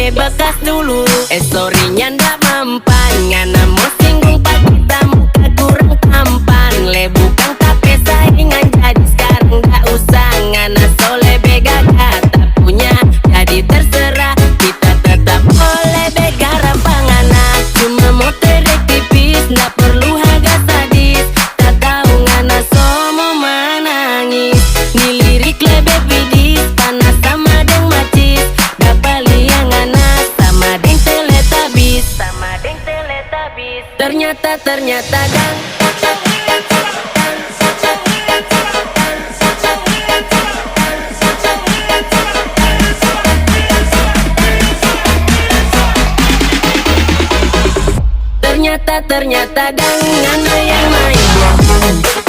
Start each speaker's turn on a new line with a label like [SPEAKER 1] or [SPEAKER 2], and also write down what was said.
[SPEAKER 1] de bekas dulu. Sorry-nya ndak mempan, ngana mau singgung pak kita muka kurang tampan. Le bukan tapi saingan jadi sekarang nggak usah. Ngana soleh bega kata punya, jadi terserah kita tetap oleh bega rapangana. Cuma mau terek tipis, ndak perlu harga sadis. Tak tahu ngana somo menangis. Nilirik lebih bidis, panas sama deng macis. Dapat liang ngana sama deng teletabis. Sama deng teletabis. Ternyata dan ternyata dan ngana yang main.